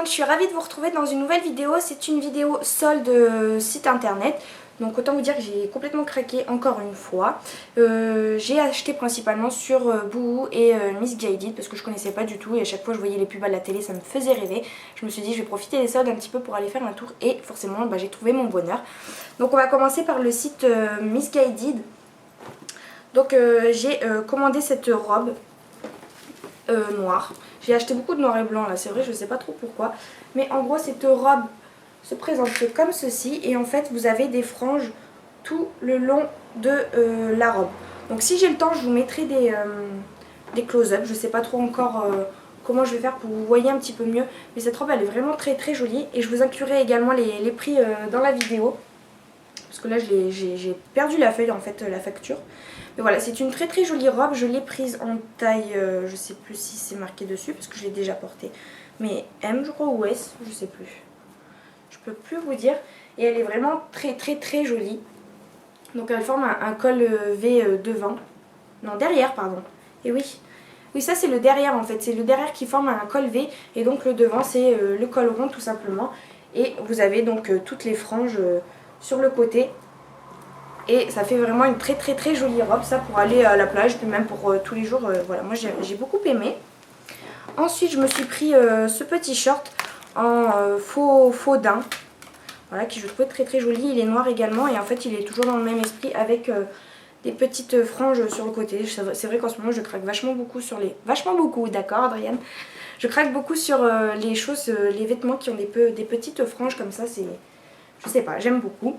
monde, je suis ravie de vous retrouver dans une nouvelle vidéo. C'est une vidéo solde site internet. Donc autant vous dire que j'ai complètement craqué encore une fois. J'ai acheté principalement sur Boohoo et Missguided parce que je connaissais pas du tout et à chaque fois je voyais les pubs à la télé, ça me faisait rêver. Je me suis dit je vais profiter des soldes un petit peu pour aller faire un tour et forcément j'ai trouvé mon bonheur. Donc on va commencer par le site Missguided. Donc j'ai commandé cette robe noire. J'ai acheté beaucoup de noir et blanc là, c'est vrai, je sais pas trop pourquoi. Mais en gros cette robe se présente comme ceci et en fait vous avez des franges tout le long de la robe. Donc si j'ai le temps je vous mettrai des close-up, je sais pas trop encore comment je vais faire pour vous voyez un petit peu mieux. Mais cette robe elle est vraiment très jolie et je vous inclurai également les prix dans la vidéo. Parce que là j'ai perdu la feuille en fait, la facture. Mais voilà, c'est une très jolie robe, je l'ai prise en taille, je sais plus si c'est marqué dessus parce que je l'ai déjà portée. Mais M je crois ou S, je sais plus. Je peux plus vous dire. Et elle est vraiment très jolie. Donc elle forme un col V devant. Non, derrière pardon. Et oui. Oui, ça c'est le derrière en fait. C'est le derrière qui forme un col V. Et donc le devant c'est le col rond tout simplement. Et vous avez donc toutes les franges sur le côté. Et ça fait vraiment une très jolie robe. Ça pour aller à la plage. Puis même pour tous les jours. Voilà, moi j'ai beaucoup aimé. Ensuite je me suis pris ce petit short en faux daim. Voilà, qui je trouvais très joli. Il est noir également et en fait il est toujours dans le même esprit avec des petites franges sur le côté. C'est vrai qu'en ce moment je craque vachement beaucoup sur les... Vachement beaucoup, d'accord Adrienne. Je craque beaucoup sur les choses, les vêtements qui ont des petites franges comme ça. C'est... Je sais pas, j'aime beaucoup.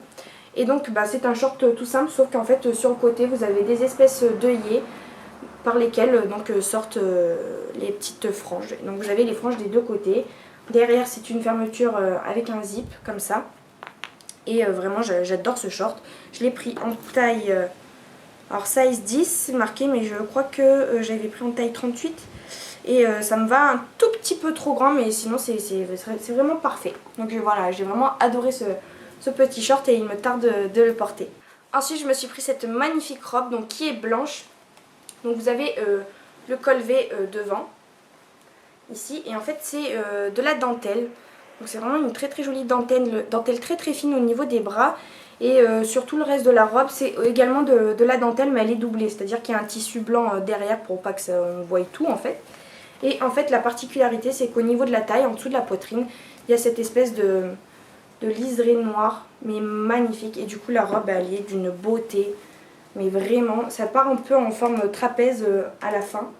Et donc c'est un short tout simple sauf qu'en fait sur le côté vous avez des espèces d'œillets par lesquels sortent les petites franges. Donc vous avez les franges des deux côtés. Derrière c'est une fermeture avec un zip comme ça. Et vraiment j'adore ce short. Je l'ai pris en taille, alors size 10 c'est marqué mais je crois que j'avais pris en taille 38. Et ça me va un tout petit peu trop grand mais sinon c'est vraiment parfait. Donc voilà, j'ai vraiment adoré ce petit short et il me tarde de le porter. Ensuite je me suis pris cette magnifique robe donc, qui est blanche. Donc vous avez le col V devant, ici, et en fait c'est de la dentelle. Donc c'est vraiment une très jolie dentelle très fine au niveau des bras. Et sur tout le reste de la robe c'est également de la dentelle mais elle est doublée. C'est-à-dire qu'il y a un tissu blanc derrière pour pas que ça, on voie tout en fait. Et en fait la particularité c'est qu'au niveau de la taille, en dessous de la poitrine, il y a cette espèce de liseré noir mais magnifique. Et du coup la robe elle est d'une beauté. Mais vraiment, ça part un peu en forme trapèze à la fin.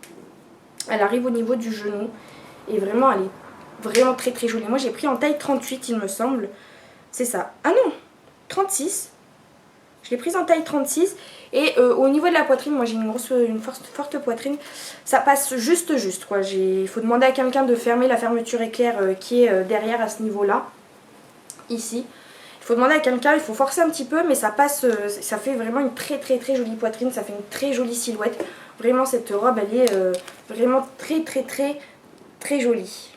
Elle arrive au niveau du genou. Et vraiment, elle est vraiment très jolie. Moi, j'ai pris en taille 38, il me semble. C'est ça. Ah non, 36. Je l'ai prise en taille 36. Et au niveau de la poitrine, moi j'ai une forte poitrine. Ça passe juste quoi. Il faut demander à quelqu'un de fermer la fermeture éclair qui est derrière à ce niveau-là. Ici. Il faut demander à quelqu'un, il faut forcer un petit peu mais ça passe, ça fait vraiment une très jolie poitrine, ça fait une très jolie silhouette. Vraiment cette robe elle est vraiment très jolie.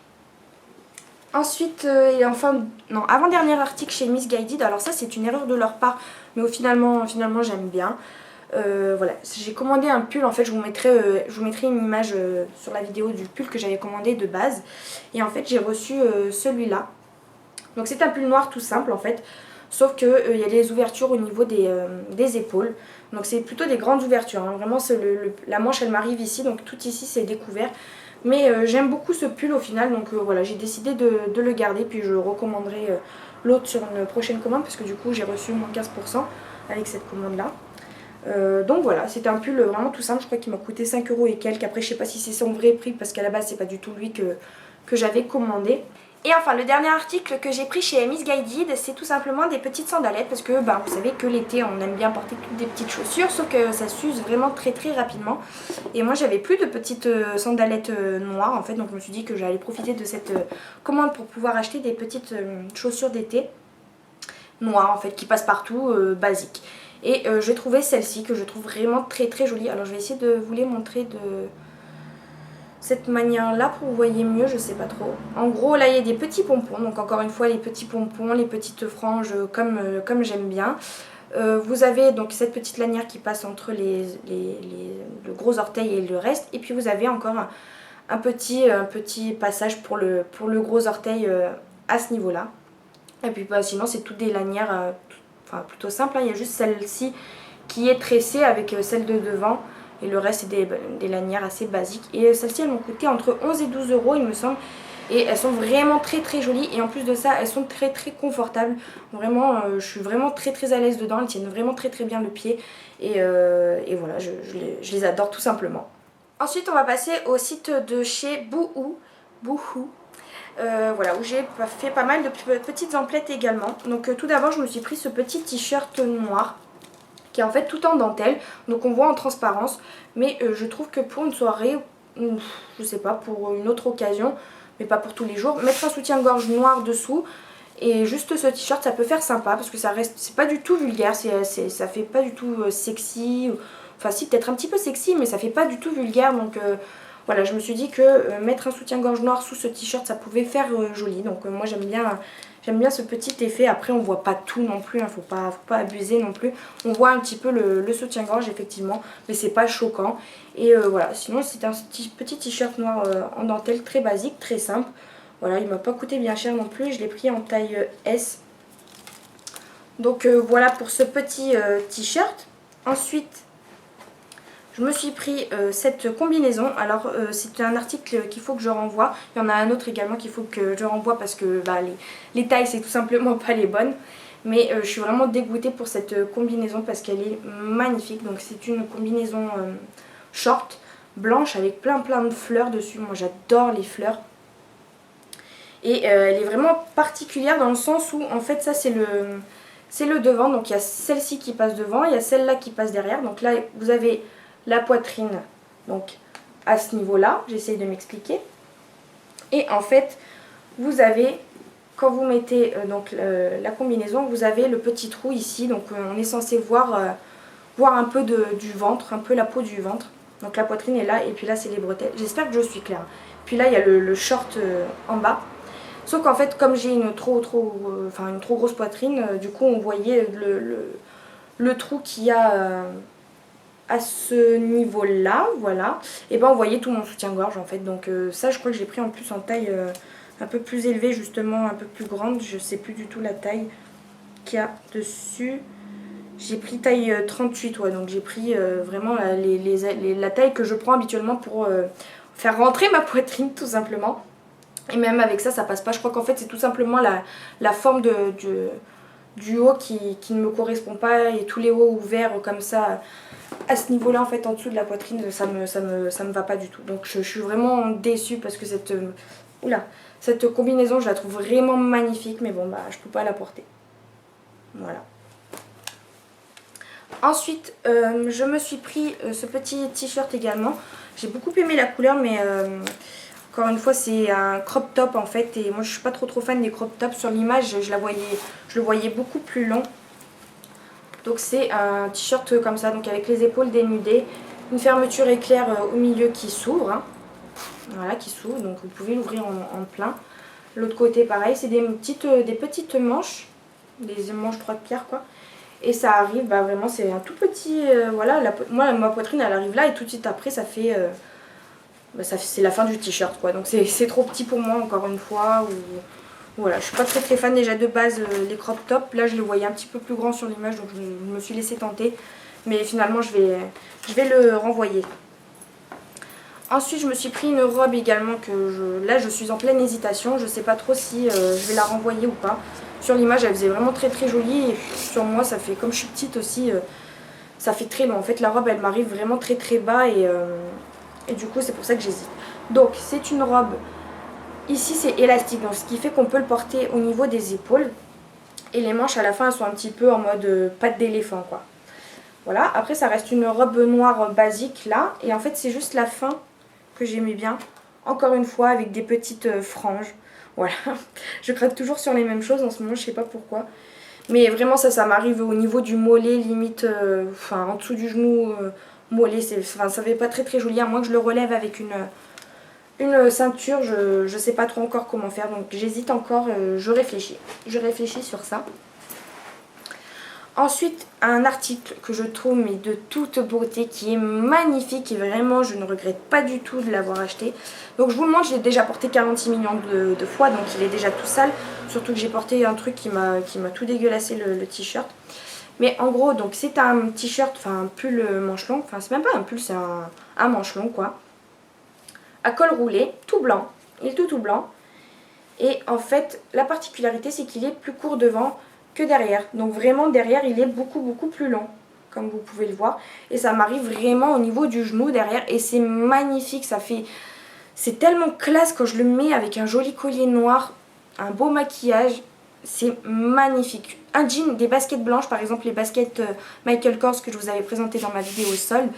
Ensuite, et enfin, non, avant-dernier article chez Missguided, alors ça c'est une erreur de leur part mais finalement j'aime bien. Voilà, j'ai commandé un pull, en fait je vous mettrai une image sur la vidéo du pull que j'avais commandé de base. Et en fait j'ai reçu celui-là. Donc c'est un pull noir tout simple en fait, sauf qu'il y a des ouvertures au niveau des épaules. Donc c'est plutôt des grandes ouvertures, hein. Vraiment la manche elle m'arrive ici, donc tout ici c'est découvert. Mais j'aime beaucoup ce pull au final, donc voilà j'ai décidé de le garder. Puis je recommanderai l'autre sur une prochaine commande parce que du coup j'ai reçu moins 15% avec cette commande là. Donc voilà, c'est un pull vraiment tout simple, je crois qu'il m'a coûté 5 € et quelques. Après je sais pas si c'est son vrai prix parce qu'à la base c'est pas du tout lui que j'avais commandé. Et enfin le dernier article que j'ai pris chez Missguided, c'est tout simplement des petites sandalettes. Parce que vous savez que l'été on aime bien porter toutes des petites chaussures, sauf que ça s'use vraiment très rapidement. Et moi j'avais plus de petites sandalettes noires en fait, donc je me suis dit que j'allais profiter de cette commande pour pouvoir acheter des petites chaussures d'été noires en fait, qui passent partout, basiques. Et j'ai trouvé celle-ci que je trouve vraiment très jolie. Alors je vais essayer de vous les montrer de cette manière là pour que vous voyez mieux, je sais pas trop. En gros là il y a des petits pompons, donc encore une fois les petits pompons, les petites franges comme j'aime bien. Vous avez donc cette petite lanière qui passe entre le gros orteil et le reste. Et puis vous avez encore un petit passage pour le gros orteil à ce niveau là. Et puis bah, sinon c'est toutes des lanières enfin, plutôt simples, hein. Il y a juste celle-ci qui est tressée avec celle de devant. Et le reste c'est des lanières assez basiques. Et celles-ci elles m'ont coûté entre 11 et 12 euros il me semble. Et elles sont vraiment très très jolies. Et en plus de ça elles sont très très confortables. Vraiment je suis vraiment très très à l'aise dedans. Elles tiennent vraiment très très bien le pied. Et voilà je les adore tout simplement. Ensuite on va passer au site de chez Boohoo. Voilà, où j'ai fait pas mal de petites emplettes également. Donc tout d'abord je me suis pris ce petit t-shirt noir qui est en fait tout en dentelle, donc on voit en transparence, mais je trouve que pour une soirée, je sais pas, pour une autre occasion, mais pas pour tous les jours, mettre un soutien-gorge noir dessous et juste ce t-shirt ça peut faire sympa parce que ça reste, c'est pas du tout vulgaire, ça fait pas du tout sexy, enfin si peut-être un petit peu sexy mais ça fait pas du tout vulgaire, donc voilà, je me suis dit que mettre un soutien-gorge noir sous ce t-shirt ça pouvait faire joli, donc moi j'aime bien ce petit effet. Après on voit pas tout non plus, hein, faut pas abuser non plus. On voit un petit peu le soutien-gorge effectivement, mais c'est pas choquant. Et voilà, sinon c'est un petit t-shirt noir en dentelle très basique, très simple. Voilà, il m'a pas coûté bien cher non plus, je l'ai pris en taille S. Donc voilà pour ce petit t-shirt. Ensuite je me suis pris cette combinaison. Alors c'est un article qu'il faut que je renvoie. Il y en a un autre également qu'il faut que je renvoie parce que bah, les tailles c'est tout simplement pas les bonnes. Mais je suis vraiment dégoûtée pour cette combinaison parce qu'elle est magnifique. Donc c'est une combinaison short, blanche avec plein de fleurs dessus. Moi j'adore les fleurs. Et elle est vraiment particulière dans le sens où en fait ça c'est le devant. Donc il y a celle-ci qui passe devant, il y a celle-là qui passe derrière. Donc là vous avez la poitrine donc à ce niveau là, j'essaye de m'expliquer, et en fait vous avez, quand vous mettez donc la combinaison, vous avez le petit trou ici, donc on est censé voir un peu du ventre, un peu la peau du ventre, donc la poitrine est là et puis là c'est les bretelles, j'espère que je suis claire. Puis là il y a le short en bas, sauf qu'en fait comme j'ai une trop grosse poitrine, du coup on voyait le trou qu'il y a à ce niveau là, voilà, et ben on voyait tout mon soutien-gorge en fait. Donc ça je crois que j'ai pris en plus en taille un peu plus élevée, justement un peu plus grande, je sais plus du tout la taille qu'il y a dessus. J'ai pris taille 38, ouais, donc j'ai pris vraiment la taille que je prends habituellement pour faire rentrer ma poitrine tout simplement. Et même avec ça passe pas, je crois qu'en fait c'est tout simplement la forme du haut qui ne me correspond pas, et tous les hauts ouverts comme ça à ce niveau là en fait en dessous de la poitrine ça me va pas du tout. Donc je suis vraiment déçue parce que cette combinaison je la trouve vraiment magnifique, mais bon bah je peux pas la porter. Voilà. Ensuite je me suis pris ce petit t-shirt également. J'ai beaucoup aimé la couleur, mais encore une fois c'est un crop top en fait, et moi je suis pas trop fan des crop tops. Sur l'image je le voyais beaucoup plus long. Donc c'est un t-shirt comme ça, donc avec les épaules dénudées, une fermeture éclair au milieu qui s'ouvre, hein. Voilà, qui s'ouvre, donc vous pouvez l'ouvrir en plein. L'autre côté pareil, c'est des petites manches, des manches 3/4 quoi. Et ça arrive, bah vraiment c'est un tout petit, voilà, moi ma poitrine elle arrive là et tout de suite après ça fait, c'est la fin du t-shirt quoi. Donc c'est trop petit pour moi encore une fois, ou... Voilà, je suis pas très fan déjà de base les crop tops. Là je le voyais un petit peu plus grand sur l'image, donc je me suis laissé tenter. Mais finalement je vais le renvoyer. Ensuite je me suis pris une robe également là je suis en pleine hésitation. Je sais pas trop si je vais la renvoyer ou pas. Sur l'image elle faisait vraiment très jolie, et sur moi ça fait, comme je suis petite aussi, ça fait très long. En fait la robe elle m'arrive vraiment très bas, et du coup c'est pour ça que j'hésite. Donc c'est une robe. Ici c'est élastique, donc ce qui fait qu'on peut le porter au niveau des épaules. Et les manches à la fin elles sont un petit peu en mode patte d'éléphant quoi. Voilà, après ça reste une robe noire basique là. Et en fait c'est juste la fin que j'aimais bien. Encore une fois avec des petites franges. Voilà, je craque toujours sur les mêmes choses en ce moment, je sais pas pourquoi. Mais vraiment ça m'arrive au niveau du mollet limite, enfin en dessous du genou, mollet. Ça fait pas très joli, à moins que je le relève avec une ceinture, je sais pas trop encore comment faire, donc j'hésite encore, je réfléchis sur ça. Ensuite, un article que je trouve mais de toute beauté, qui est magnifique et vraiment je ne regrette pas du tout de l'avoir acheté. Donc je vous le montre, je l'ai déjà porté 46 millions de fois, donc il est déjà tout sale. Surtout que j'ai porté un truc qui m'a tout dégueulassé le t-shirt. Mais en gros, donc c'est un t-shirt, enfin un pull manche longue, enfin c'est même pas un pull, c'est un manche long quoi. À col roulé, tout blanc, il est tout blanc. Et en fait, la particularité c'est qu'il est plus court devant que derrière. Donc vraiment derrière il est beaucoup plus long, comme vous pouvez le voir. Et ça m'arrive vraiment au niveau du genou derrière et c'est magnifique, ça fait... C'est tellement classe quand je le mets avec un joli collier noir, un beau maquillage, c'est magnifique. Un jean, des baskets blanches, par exemple les baskets Michael Kors que je vous avais présenté dans ma vidéo solde.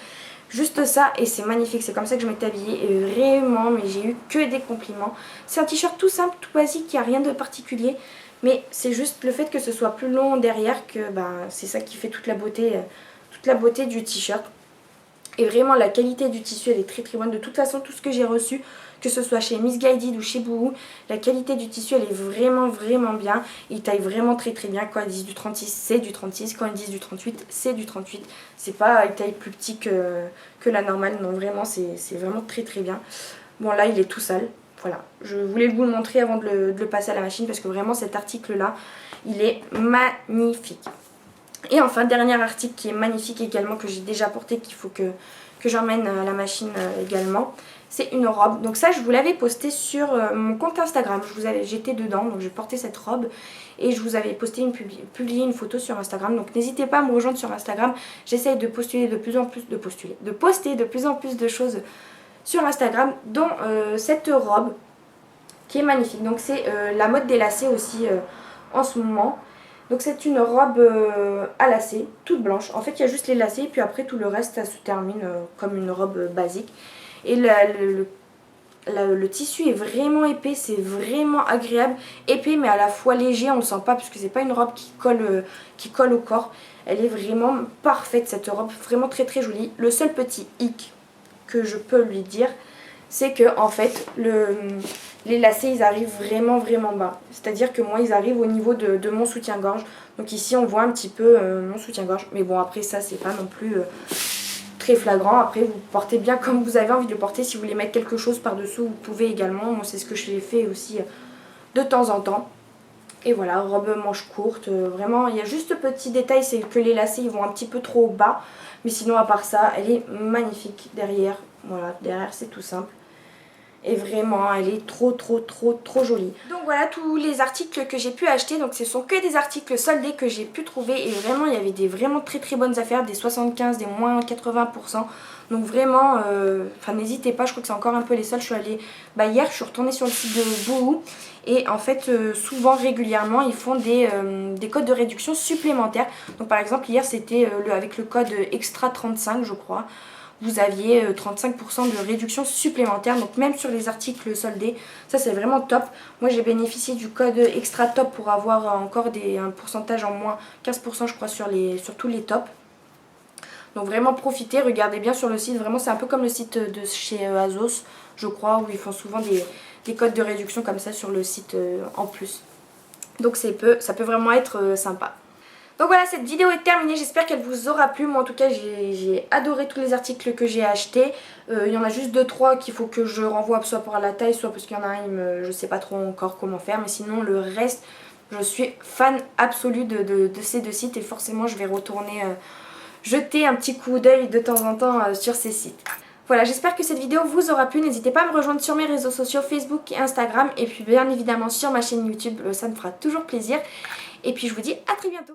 Juste ça et c'est magnifique, c'est comme ça que je m'étais habillée et vraiment, mais j'ai eu que des compliments. C'est un t-shirt tout simple, tout basique, il n'y a rien de particulier. Mais c'est juste le fait que ce soit plus long derrière que c'est ça qui fait toute la beauté du t-shirt. Et vraiment la qualité du tissu elle est très bonne. De toute façon tout ce que j'ai reçu, que ce soit chez Missguided ou chez Boohoo, la qualité du tissu elle est vraiment bien. Il taille vraiment très bien. Quand ils disent du 36 c'est du 36, quand ils disent du 38 c'est du 38. C'est pas une taille plus petit que la normale, non vraiment c'est vraiment très bien. Bon là il est tout sale. Voilà, je voulais vous le montrer avant de le passer à la machine parce que vraiment cet article là il est magnifique. Et enfin, dernier article qui est magnifique également, que j'ai déjà porté, qu'il faut que j'emmène à la machine également. C'est une robe. Donc ça, je vous l'avais posté sur mon compte Instagram. J'étais dedans, donc j'ai porté cette robe. Et je vous avais publié une photo sur Instagram. Donc n'hésitez pas à me rejoindre sur Instagram. J'essaye de poster de plus en plus de choses sur Instagram, dont cette robe qui est magnifique. Donc c'est la mode des lacets aussi en ce moment. Donc c'est une robe à lacets, toute blanche. En fait il y a juste les lacets et puis après tout le reste ça se termine comme une robe basique. Et le tissu est vraiment épais, c'est vraiment agréable. Épais mais à la fois léger, on ne sent pas puisque c'est pas une robe qui colle au corps. Elle est vraiment parfaite cette robe, vraiment très jolie. Le seul petit hic que je peux lui dire, c'est que en fait les lacets ils arrivent vraiment bas. C'est-à-dire que moi ils arrivent au niveau de mon soutien-gorge. Donc ici on voit un petit peu mon soutien-gorge. Mais bon après ça c'est pas non plus très flagrant. Après vous portez bien comme vous avez envie de le porter. Si vous voulez mettre quelque chose par-dessous vous pouvez également. Moi c'est ce que je fait aussi de temps en temps. Et voilà, robe manche courte. Vraiment il y a juste petit détail, c'est que les lacets ils vont un petit peu trop bas. Mais sinon à part ça elle est magnifique derrière. Voilà, derrière c'est tout simple. Et vraiment elle est trop jolie. Donc voilà tous les articles que j'ai pu acheter. Donc ce sont que des articles soldés que j'ai pu trouver. Et vraiment il y avait des vraiment très bonnes affaires. Des 75, des moins 80%. Donc vraiment n'hésitez pas, je crois que c'est encore un peu les soldes. Je suis allée hier, je suis retournée sur le site de Boohoo. Et en fait souvent régulièrement ils font des codes de réduction supplémentaires. Donc par exemple hier c'était avec le code extra 35 je crois. Vous aviez 35% de réduction supplémentaire, donc même sur les articles soldés, ça c'est vraiment top. Moi j'ai bénéficié du code extra top pour avoir encore un pourcentage en moins, 15% je crois sur tous les tops. Donc vraiment profitez, regardez bien sur le site, vraiment c'est un peu comme le site de chez Azos je crois, où ils font souvent des codes de réduction comme ça sur le site en plus. Donc ça peut vraiment être sympa. Donc voilà, cette vidéo est terminée, j'espère qu'elle vous aura plu. Moi en tout cas j'ai adoré tous les articles que j'ai achetés. Il y en a juste 2-3 qu'il faut que je renvoie soit pour la taille, soit parce qu'il y en a un, je sais pas trop encore comment faire. Mais sinon le reste, je suis fan absolue de ces deux sites. Et forcément je vais retourner jeter un petit coup d'œil de temps en temps sur ces sites. Voilà, j'espère que cette vidéo vous aura plu. N'hésitez pas à me rejoindre sur mes réseaux sociaux Facebook et Instagram. Et puis bien évidemment sur ma chaîne YouTube, ça me fera toujours plaisir. Et puis je vous dis à très bientôt.